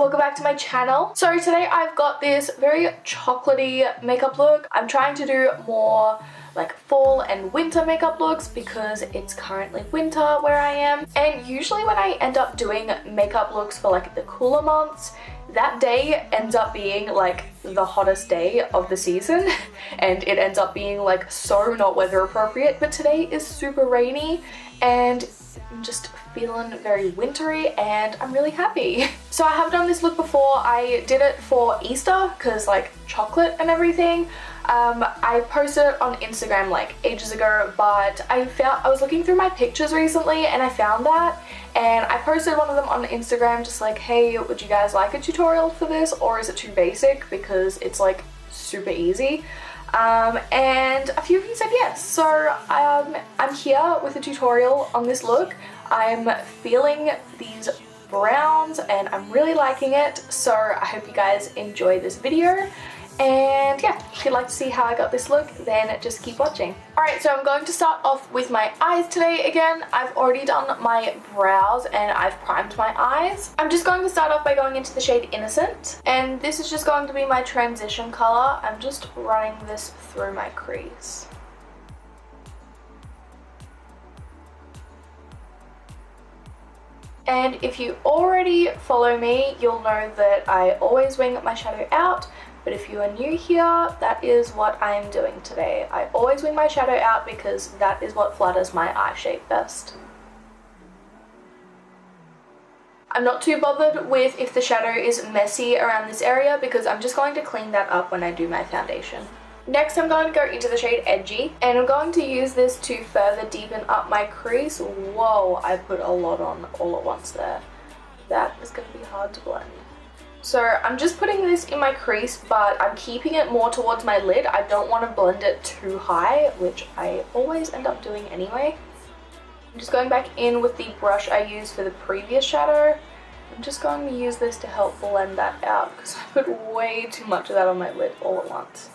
welcome back to my channel. So today I've got this very chocolatey makeup look. I'm trying to do more like fall and winter makeup looks because it's currently winter where I am, and usually when I end up doing makeup looks for like the cooler months, that day ends up being like the hottest day of the season and it ends up being like so not weather appropriate. But today is super rainy and I'm just feeling very wintry and I'm really happy. So I have done this look before. I did it for Easter because like chocolate and everything. I posted it on Instagram like ages ago, but I was looking through my pictures recently and I found that, and I posted one of them on Instagram just like, hey, would you guys like a tutorial for this, or is it too basic? Because it's like super easy. And a few of you said yes, so I'm here with a tutorial on this look. I'm feeling these browns and I'm really liking it, so I hope you guys enjoy this video. And yeah, if you'd like to see how I got this look, then just keep watching. Alright, so I'm going to start off with my eyes today again. I've already done my brows and I've primed my eyes. I'm just going to start off by going into the shade Innocent. And this is just going to be my transition color. I'm just running this through my crease. And if you already follow me, you'll know that I always wing my shadow out. But if you are new here, that is what I am doing today. I always wing my shadow out because that is what flatters my eye shape best. I'm not too bothered with if the shadow is messy around this area because I'm just going to clean that up when I do my foundation. Next, I'm going to go into the shade Edgy, and I'm going to use this to further deepen up my crease. Whoa, I put a lot on all at once there. That is going to be hard to blend. So I'm just putting this in my crease, but I'm keeping it more towards my lid. I don't want to blend it too high, which I always end up doing anyway. I'm just going back in with the brush I used for the previous shadow. I'm just going to use this to help blend that out because I put way too much of that on my lid all at once.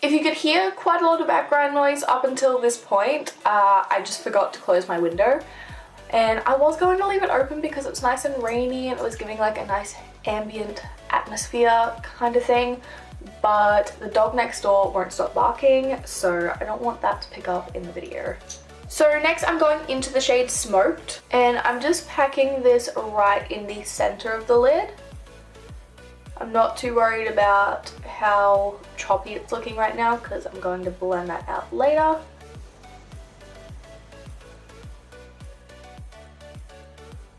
If you could hear quite a lot of background noise up until this point, I just forgot to close my window. And I was going to leave it open because it's nice and rainy and it was giving like a nice ambient atmosphere kind of thing. But the dog next door won't stop barking, so I don't want that to pick up in the video. So next I'm going into the shade Smoked, and I'm just packing this right in the center of the lid. I'm not too worried about how choppy it's looking right now because I'm going to blend that out later.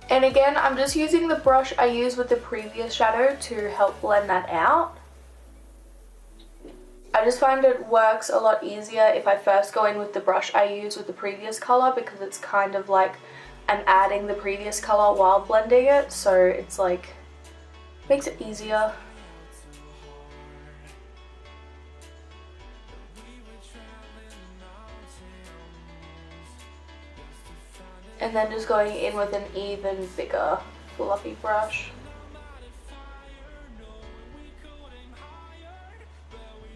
And again, I'm just using the brush I used with the previous shadow to help blend that out. I just find it works a lot easier if I first go in with the brush I used with the previous color because it's kind of like I'm adding the previous color while blending it, so it's like makes it easier. And then just going in with an even bigger fluffy brush.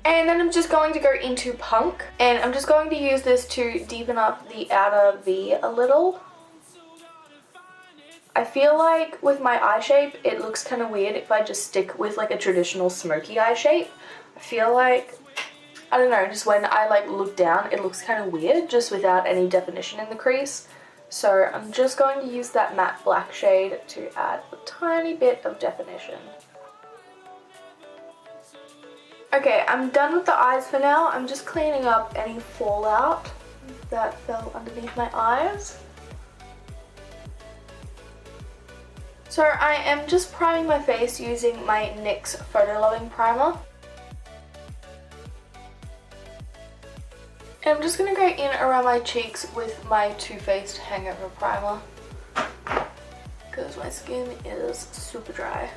And then I'm just going to go into Punk, and I'm just going to use this to deepen up the outer V a little. I feel like with my eye shape, it looks kind of weird if I just stick with like a traditional smoky eye shape. I feel like, I don't know, just when I like look down, it looks kind of weird just without any definition in the crease. So I'm just going to use that matte black shade to add a tiny bit of definition. Okay, I'm done with the eyes for now. I'm just cleaning up any fallout that fell underneath my eyes. So I am just priming my face using my NYX Photo Loving Primer. And I'm just going to go in around my cheeks with my Too Faced Hangover Primer because my skin is super dry.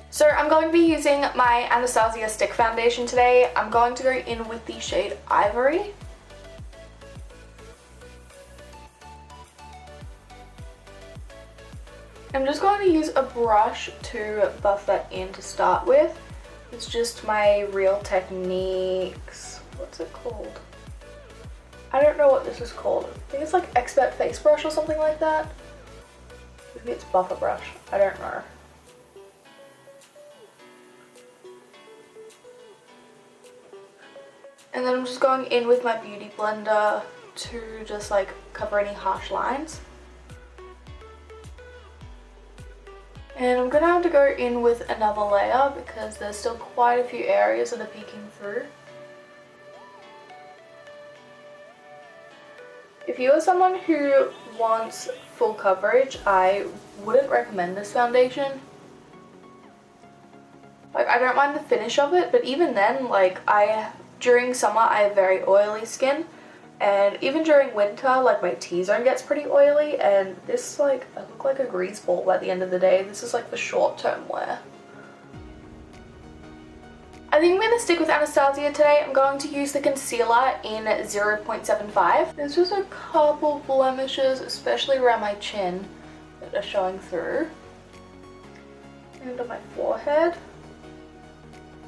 So I'm going to be using my Anastasia Stick Foundation today. I'm going to go in with the shade Ivory. I'm just going to use a brush to buff that in to start with. It's just my Real Techniques. What's it called? I don't know what this is called. I think it's like Expert Face Brush or something like that. Maybe it's Buffer Brush. I don't know. And then I'm just going in with my Beauty Blender to just like cover any harsh lines. And I'm gonna have to go in with another layer because there's still quite a few areas that are peeking through. If you are someone who wants full coverage, I wouldn't recommend this foundation. Like, I don't mind the finish of it, but even then, like, during summer I have very oily skin, and even during winter, like, my T-zone gets pretty oily, and this, like, I look like a grease ball by the end of the day. This is like the short-term wear. I think I'm going to stick with Anastasia today. I'm going to use the concealer in 0.75. There's just a couple blemishes, especially around my chin, that are showing through. And on my forehead.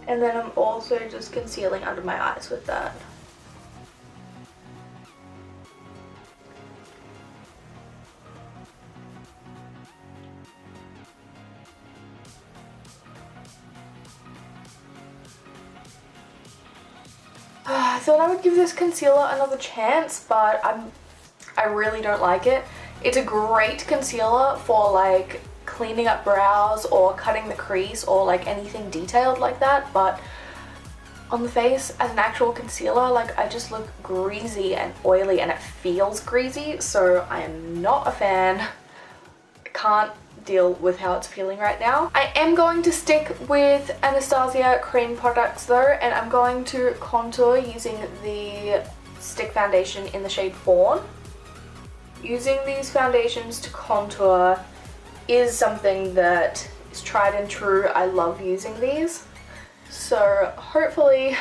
And then I'm also just concealing under my eyes with that. I thought I would give this concealer another chance, but I really don't like it. It's a great concealer for like cleaning up brows or cutting the crease or like anything detailed like that, but on the face as an actual concealer, like, I just look greasy and oily and it feels greasy, so I am not a fan. I can't deal with how it's feeling right now. I am going to stick with Anastasia cream products though, and I'm going to contour using the stick foundation in the shade Fawn. Using these foundations to contour is something that is tried and true. I love using these. So hopefully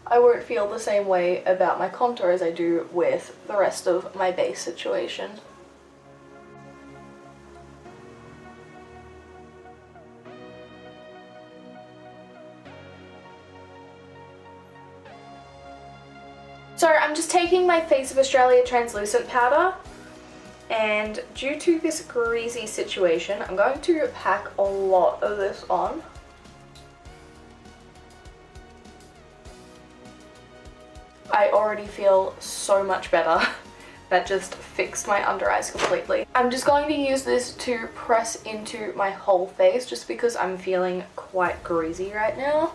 I won't feel the same way about my contour as I do with the rest of my base situation. So I'm just taking my Face of Australia translucent powder, and due to this greasy situation, I'm going to pack a lot of this on. I already feel so much better. That just fixed my under eyes completely. I'm just going to use this to press into my whole face just because I'm feeling quite greasy right now.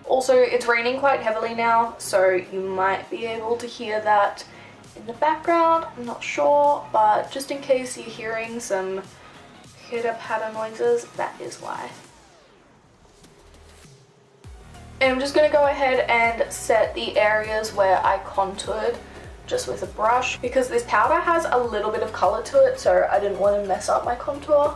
Also, it's raining quite heavily now, so you might be able to hear that in the background. I'm not sure, but just in case you're hearing some pitter-patter noises, that is why. And I'm just going to go ahead and set the areas where I contoured just with a brush, because this powder has a little bit of colour to it, so I didn't want to mess up my contour.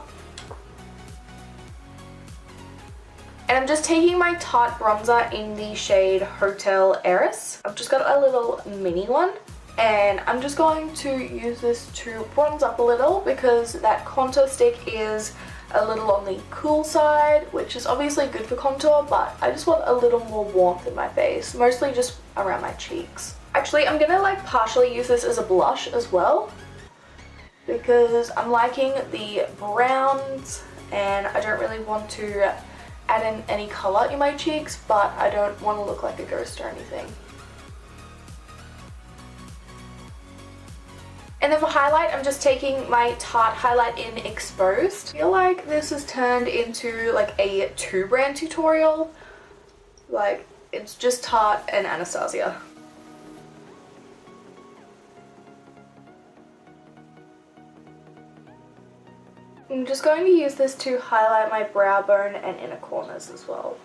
And I'm just taking my Tarte bronzer in the shade Hotel Heiress. I've just got a little mini one, and I'm just going to use this to bronze up a little because that contour stick is a little on the cool side, which is obviously good for contour, but I just want a little more warmth in my face, mostly just around my cheeks. Actually, I'm gonna like partially use this as a blush as well because I'm liking the browns and I don't really want to add in any colour in my cheeks, but I don't want to look like a ghost or anything. And then for highlight, I'm just taking my Tarte Highlight in Exposed. I feel like this has turned into like a two-brand tutorial. Like, it's just Tarte and Anastasia. I'm just going to use this to highlight my brow bone and inner corners as well.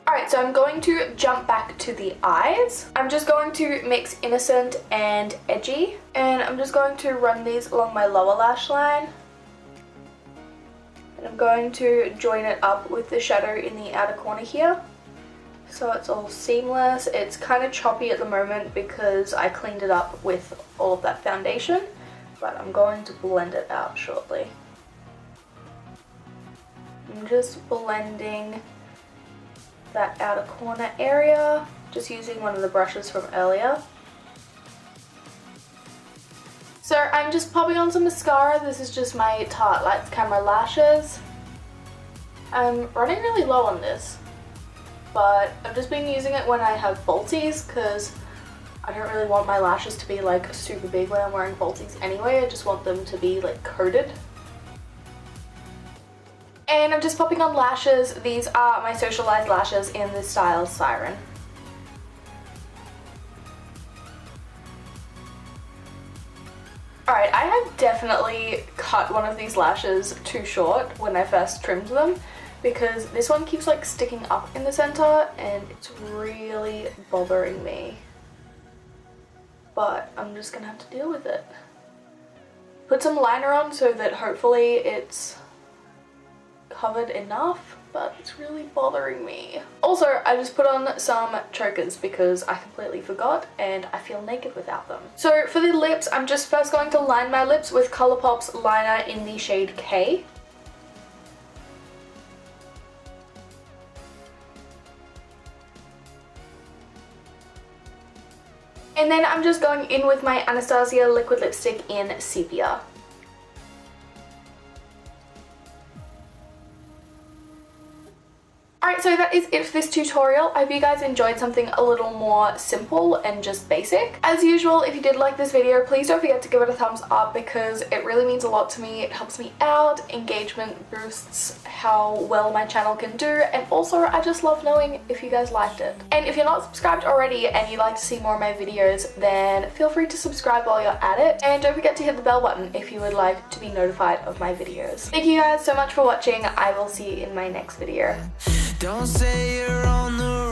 Alright, so I'm going to jump back to the eyes. I'm just going to mix Innocent and Edgy, and I'm just going to run these along my lower lash line. And I'm going to join it up with the shadow in the outer corner here, so it's all seamless. It's kind of choppy at the moment because I cleaned it up with all of that foundation, but I'm going to blend it out shortly. I'm just blending that outer corner area, just using one of the brushes from earlier. So I'm just popping on some mascara. This is just my Tarte Lights Camera Lashes. I'm running really low on this, but I've just been using it when I have falsies because I don't really want my lashes to be like super big when I'm wearing falsies anyway. I just want them to be like coated. And I'm just popping on lashes. These are my Socialized lashes in the style Siren. Alright, I have definitely cut one of these lashes too short when I first trimmed them because this one keeps like sticking up in the center and it's really bothering me. But I'm just gonna have to deal with it. Put some liner on so that hopefully it's covered enough, but it's really bothering me. Also, I just put on some chokers because I completely forgot and I feel naked without them. So for the lips, I'm just first going to line my lips with Colourpop's liner in the shade K. And then I'm just going in with my Anastasia liquid lipstick in Sepia. Alright, so that is it for this tutorial. I hope you guys enjoyed something a little more simple and just basic. As usual, if you did like this video, please don't forget to give it a thumbs up because it really means a lot to me. It helps me out, engagement boosts how well my channel can do, and also I just love knowing if you guys liked it. And if you're not subscribed already and you'd like to see more of my videos, then feel free to subscribe while you're at it. And don't forget to hit the bell button if you would like to be notified of my videos. Thank you guys so much for watching. I will see you in my next video. Don't say you're on the